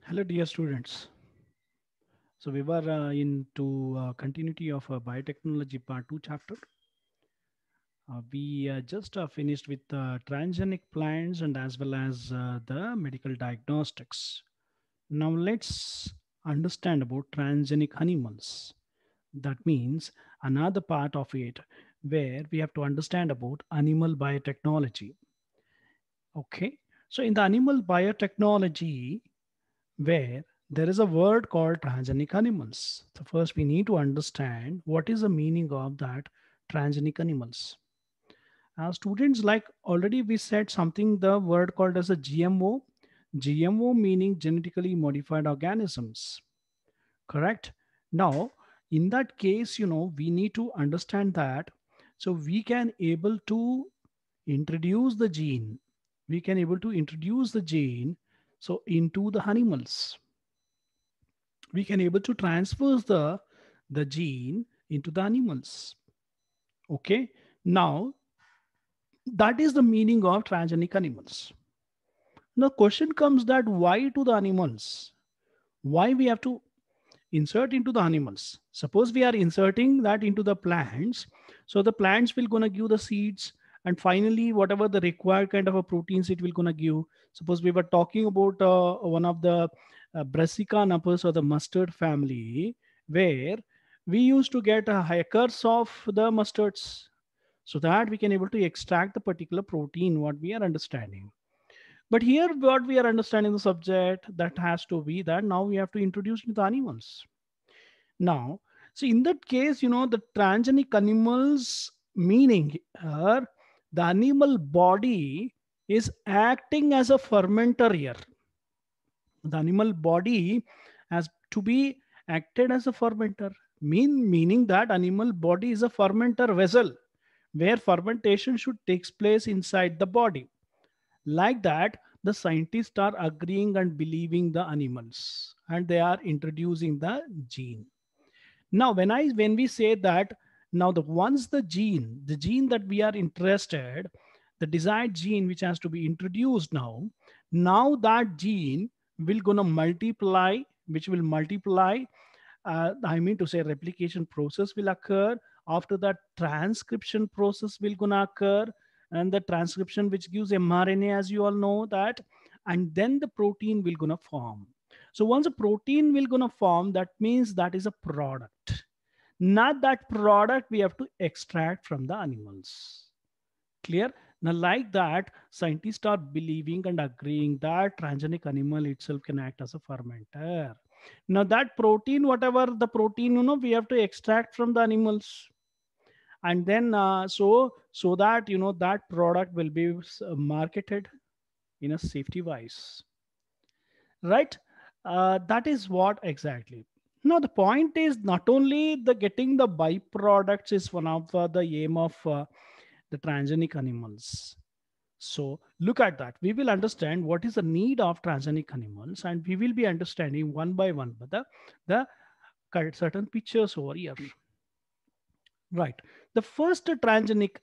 Hello, dear students. So we were into continuity of biotechnology part 2 chapter. We just finished with transgenic plants and as well as the medical diagnostics. Now let's understand about transgenic animals. That means another part of it where we have to understand about animal biotechnology. Okay. So in the animal biotechnology, where there is a word called transgenic animals. So first we need to understand what is the meaning of that transgenic animals. Students, like already we said something, the word called as a GMO. GMO meaning genetically modified organisms. Correct? Now, in that case, we need to understand that. So we can able to introduce the gene. We can able to introduce the gene so into the animals we can able to transfer the gene into the animals. Okay, now that is the meaning of transgenic animals. Now question comes that why to the animals, why we have to insert into the animals. Suppose we are inserting that into the plants, so the plants will gonna give the seeds, and finally whatever the required kind of a proteins it will gonna give. Suppose we were talking about one of the brassica nuppers or the mustard family, where we used to get hackers of the mustards, so that we can able to extract the particular protein what we are understanding. But here what we are understanding the subject that has to be that now we have to introduce into the animals. Now, so in that case, the transgenic animals meaning here, the animal body is acting as a fermenter here. The animal body has to be acted as a fermenter. Meaning that animal body is a fermenter vessel where fermentation should takes place inside the body. Like that, the scientists are agreeing and believing the animals and they are introducing the gene. Now when we say that, now the once the gene that we are interested, the desired gene which has to be introduced, now that gene will gonna multiply, which will multiply, I mean to say replication process will occur. After that, transcription process will gonna occur, and the transcription which gives mRNA, as you all know that, and then the protein will gonna form. So once a protein will gonna form, that means that is a product. Not that product we have to extract from the animals. Clear? Now, like that, scientists are believing and agreeing that transgenic animal itself can act as a fermenter. Now, that protein, whatever the protein, we have to extract from the animals, and then so that that product will be marketed in a safety wise, right? That is what exactly. Now the point is not only the getting the byproducts is one of the aim of the transgenic animals. So look at that. We will understand what is the need of transgenic animals, and we will be understanding one by one. But the certain pictures over here, right? The first transgenic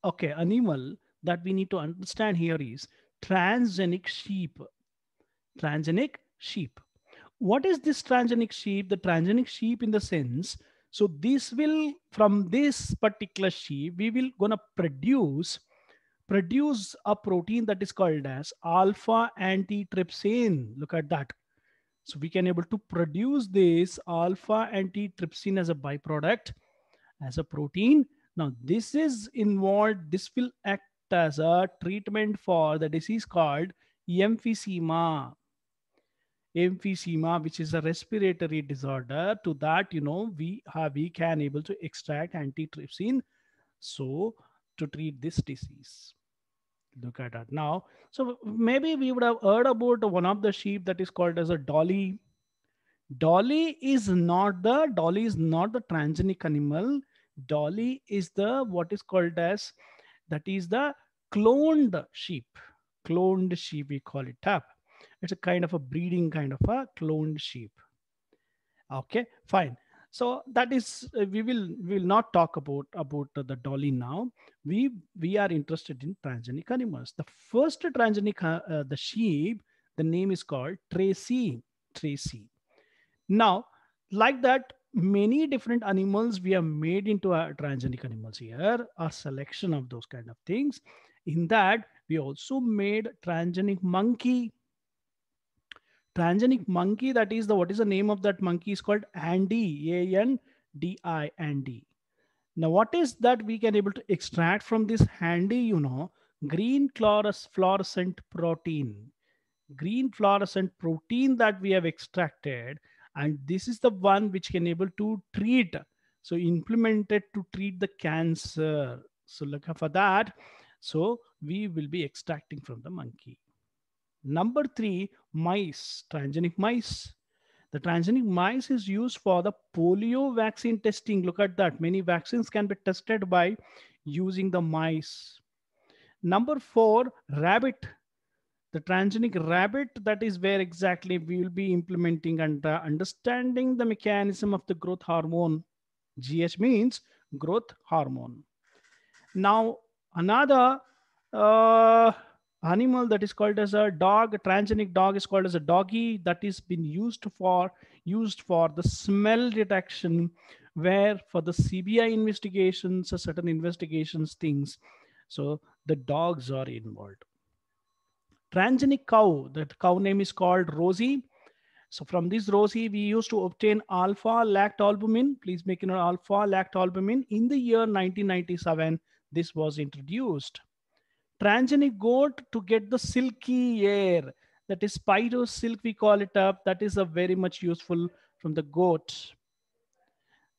animal that we need to understand here is transgenic sheep. Transgenic sheep. What is this transgenic sheep? The transgenic sheep in the sense, so this will, from this particular sheep we will gonna produce a protein that is called as alpha antitrypsin. Look at that. So we can able to produce this alpha antitrypsin as a byproduct, as a protein. Now this is involved, this will act as a treatment for the disease called emphysema. Emphysema, which is a respiratory disorder. To that, we can able to extract antitrypsin, so to treat this disease. Look at that now. So maybe we would have heard about one of the sheep that is called as a dolly. Dolly is not the transgenic animal. Dolly is the what is called as, that is the cloned sheep. Cloned sheep, we call it up. It's a kind of a breeding kind of a cloned sheep. Okay, fine. So that is we will not talk about the dolly now. We are interested in transgenic animals. The first transgenic the sheep The name is called Tracy. Tracy. Now, like that, many different animals we have made into our transgenic animals here, a selection of those kind of things. In that, we also made transgenic monkey. Transgenic monkey, that is the, what is the name of that monkey, is called Andy, Andi, Andy. Now, what is that we can able to extract from this handy, green fluorescent protein. Green fluorescent protein that we have extracted, and this is the one which can able to treat, so implemented to treat the cancer. So look for that. So we will be extracting from the monkey. Number three, mice, transgenic mice. The transgenic mice is used for the polio vaccine testing. Look at that. Many vaccines can be tested by using the mice. Number four, rabbit. The transgenic rabbit, that is where exactly we will be implementing and understanding the mechanism of the growth hormone. GH means growth hormone. Now, another uh, animal that is called as a dog, a transgenic dog is called as a doggy, that is been used for the smell detection, where for the CBI investigations, certain investigations things. So the dogs are involved. Transgenic cow, that cow name is called Rosie. So from this Rosie, we used to obtain alpha lactalbumin. Please make it alpha lactalbumin. In the year 1997, this was introduced. Transgenic goat to get the silky hair. That is Spiro silk, we call it up. That is a very much useful from the goat.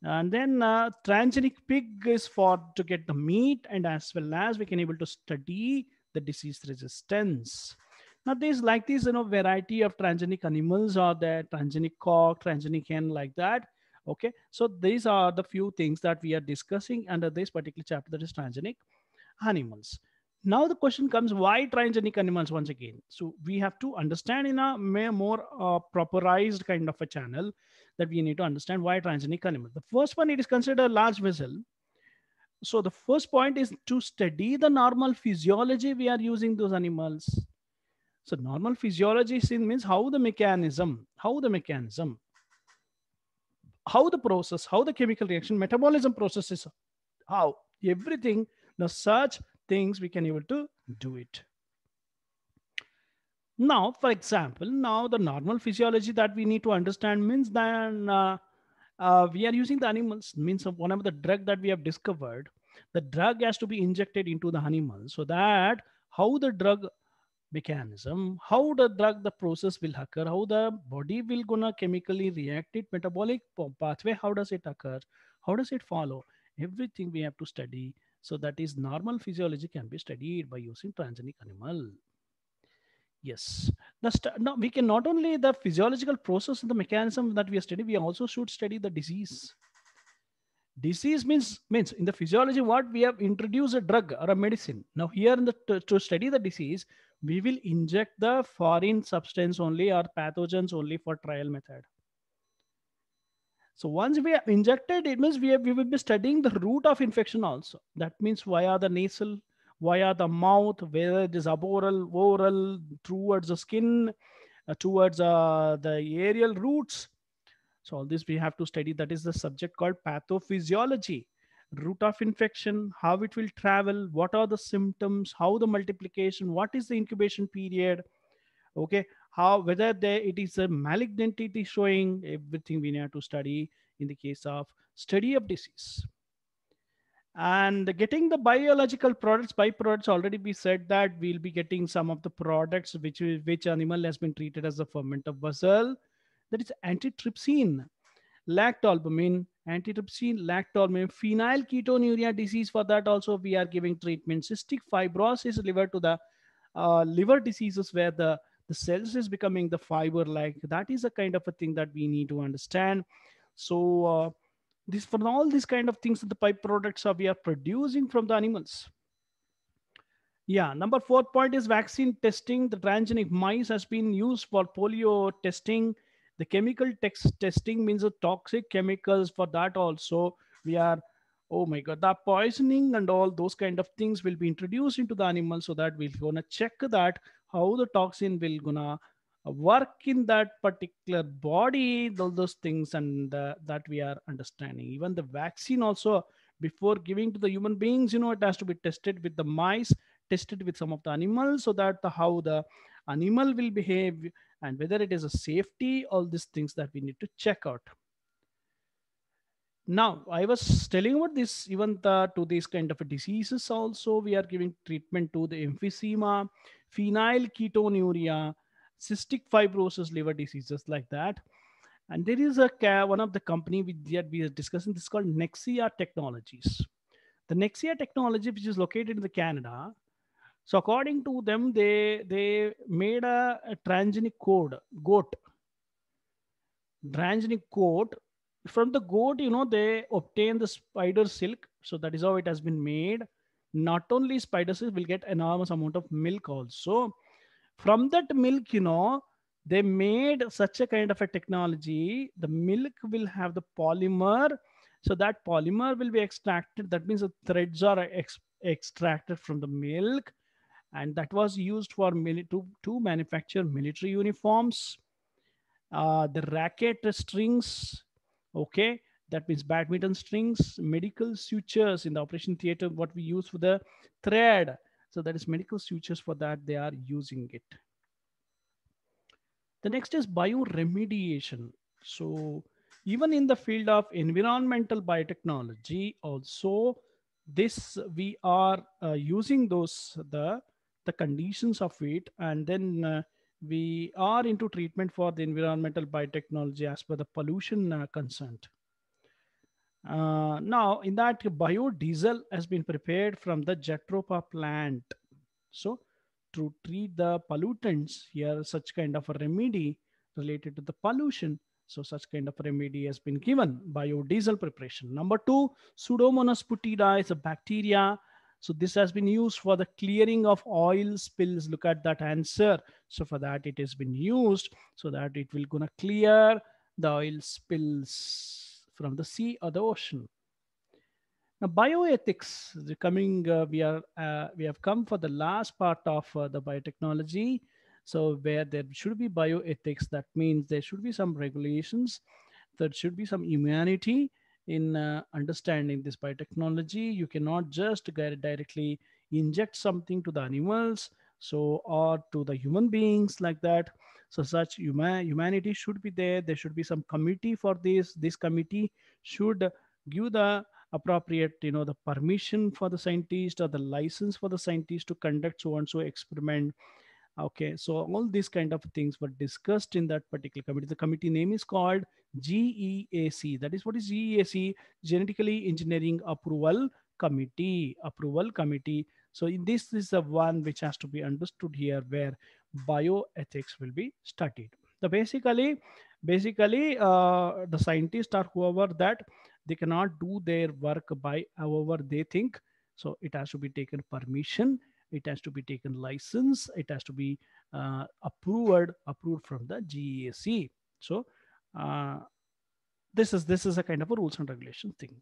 And then transgenic pig is for to get the meat, and as well as we can able to study the disease resistance. Now there's like this, variety of transgenic animals are there, transgenic cock, transgenic hen, like that. Okay, so these are the few things that we are discussing under this particular chapter, that is transgenic animals. Now the question comes, why transgenic animals once again? So we have to understand in a more properized kind of a channel, that we need to understand why transgenic animal. The first one, it is considered a large vessel. So the first point is to study the normal physiology we are using those animals. So normal physiology means how the mechanism, how the process, how the chemical reaction, metabolism processes, how everything, the such things we can able to do it. Now, for example, now the normal physiology that we need to understand means then we are using the animals, means of whatever the drug that we have discovered, the drug has to be injected into the animal, so that how the drug mechanism, how the drug, the process will occur, how the body will gonna chemically react it, metabolic pathway, how does it occur, how does it follow, everything we have to study. So that is normal physiology can be studied by using transgenic animal. Yes. No, we can not only the physiological process and the mechanism that we are studying, we also should study the disease. Disease means in the physiology, what we have introduced a drug or a medicine. Now here in the to study the disease, we will inject the foreign substance only or pathogens only for trial method. So once we have injected, it means we will be studying the root of infection also. That means via the nasal, via the mouth, whether it is oral, towards the skin, towards the aerial roots. So all this we have to study. That is the subject called pathophysiology. Root of infection, how it will travel, what are the symptoms, how the multiplication, what is the incubation period, okay, how whether there it is a malignity showing, everything we need to study in the case of study of disease. And getting the biological products, byproducts, already be said that we'll be getting some of the products which animal has been treated as a ferment of vessel, that is antitrypsin, lactalbumin, antitrypsin, lactalbumin, phenylketonuria disease, for that also we are giving treatment. Cystic fibrosis, liver to the liver diseases where the cells is becoming the fiber like, that is a kind of a thing that we need to understand. So this, for all these kind of things, the pipe products are we are producing from the animals. Yeah, number fourth point is vaccine testing. The transgenic mice has been used for polio testing. The chemical testing means the toxic chemicals, for that also we are, oh my god, the poisoning and all those kind of things will be introduced into the animal, so that we're gonna check that how the toxin will gonna work in that particular body, all those things, and that we are understanding. Even the vaccine also, before giving to the human beings, it has to be tested with the mice, tested with some of the animals, so that how the animal will behave and whether it is a safety, all these things that we need to check out. Now, I was telling about this, even to these kind of diseases also, we are giving treatment to the emphysema, phenylketonuria, cystic fibrosis, liver diseases like that. And there is one of the company that we are discussing, this is called Nexia Technologies. The Nexia technology, which is located in the Canada. So according to them, they made a transgenic goat transgenic goat. From the goat, they obtain the spider silk. So that is how it has been made. Not only spider silk will get enormous amount of milk also. From that milk, they made such a kind of a technology. The milk will have the polymer. So that polymer will be extracted. That means the threads are extracted from the milk. And that was used for to manufacture military uniforms, the racket strings, okay, that means badminton strings, medical sutures in the operation theater, what we use for the thread. So that is medical sutures, for that they are using it. The next is bioremediation. So even in the field of environmental biotechnology also, this we are using those the conditions of it, and then we are into treatment for the environmental biotechnology as per the pollution consent. Now, in that, biodiesel has been prepared from the Jatropha plant. So, to treat the pollutants, here such kind of a remedy related to the pollution. So, such kind of a remedy has been given, biodiesel preparation. Number two, Pseudomonas putida is a bacteria. So, this has been used for the clearing of oil spills. Look at that answer. So, for that, it has been used so that it will gonna clear the oil spills from the sea or the ocean. Now, bioethics, we have come for the last part of the biotechnology. So, where there should be bioethics, that means there should be some regulations, there should be some humanity in understanding this biotechnology. You cannot just directly inject something to the animals, so or to the human beings like that. So, such humanity should be there. There should be some committee for this. This committee should give the appropriate, the permission for the scientist or the license for the scientist to conduct so and so experiment. Okay, so all these kind of things were discussed in that particular committee. The committee name is called GEAC. That is, what is GEAC? Genetically Engineering Approval Committee. Approval Committee. So in this is the one which has to be understood here, where bioethics will be studied. So basically, the scientists or whoever that, they cannot do their work by however they think. So it has to be taken permission, it has to be taken license, it has to be approved from the GEAC. So uh, this is a kind of a rules and regulation thing.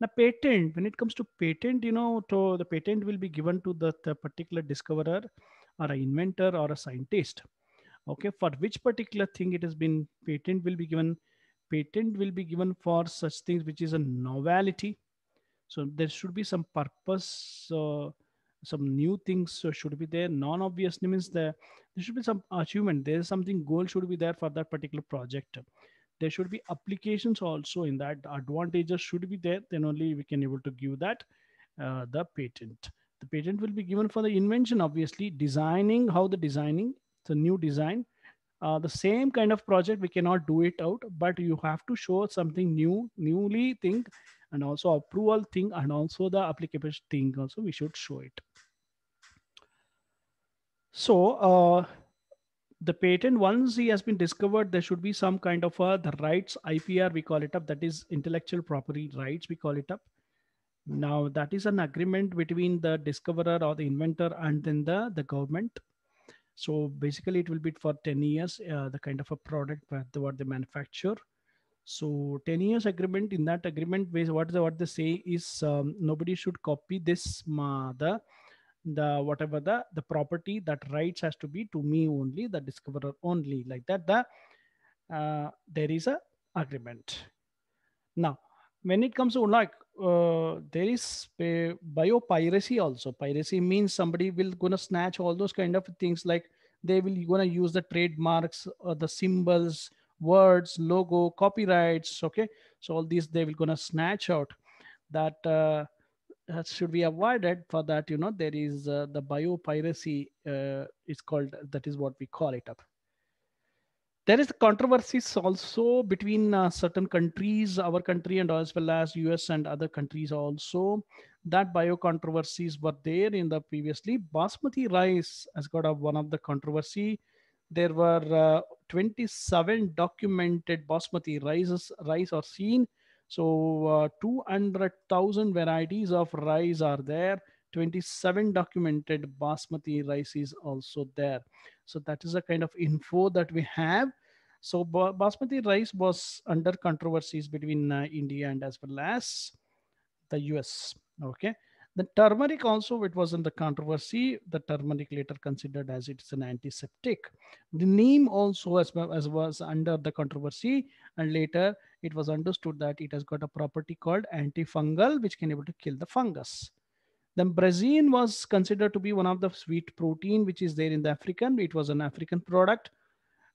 Now, patent, when it comes to patent, to the patent will be given to the particular discoverer or an inventor or a scientist. Okay, for which particular thing it has been, patent will be given. Patent will be given for such things which is a novelty. So there should be some purpose, some new things should be there. Non-obvious means there should be some achievement. There is something goal should be there for that particular project. There should be applications also in that. Advantages should be there. Then only we can able to give that the patent. The patent will be given for the invention, obviously. Designing, how the designing, the new design. The same kind of project we cannot do it out, but you have to show something newly thing, and also approval thing, and also the applicable thing also we should show it. So the patent, once he has been discovered, there should be some kind of the rights, IPR we call it up, that is intellectual property rights we call it up. Now that is an agreement between the discoverer or the inventor and then the government. So basically it will be for 10 years, the kind of a product what they manufacture. So 10 years agreement. In that agreement, what they say is, nobody should copy this, the whatever the property that rights has to be to me only, the discoverer only, like that the there is a agreement. Now, when it comes to like there is biopiracy also. Piracy means somebody will gonna snatch all those kind of things, like they will gonna use the trademarks, the symbols, words, logo, copyrights. Okay, so all these they will gonna snatch out. That should be avoided. For that, there is the biopiracy. It's called, that is what we call it up. There is controversies also between certain countries, our country and as well as US and other countries also. That bio controversies were there in the previously. Basmati rice has got one of the controversy. There were 27 documented basmati rice are seen. So 200,000 varieties of rice are there. 27 documented basmati rice is also there. So that is a kind of info that we have. So basmati rice was under controversies between India and as well as the US. Okay. The turmeric also, it was in the controversy. The turmeric later considered as it's an antiseptic. The neem also as well as was under the controversy, and later it was understood that it has got a property called antifungal, which can able to kill the fungus. Then Brazil was considered to be one of the sweet protein which is there in the African. It was an African product.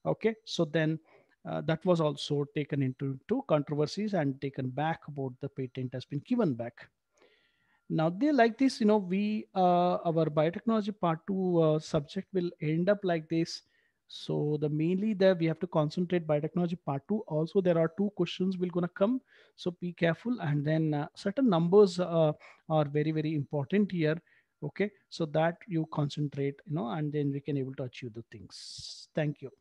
Okay, so then that was also taken into two controversies and taken back. About the patent has been given back. Now they like this, we our biotechnology part two subject will end up like this. So the mainly there we have to concentrate biotechnology part two. Also there are two questions will gonna come, so be careful. And then certain numbers are very very important here. Okay, so that you concentrate, and then we can able to achieve the things. Thank you.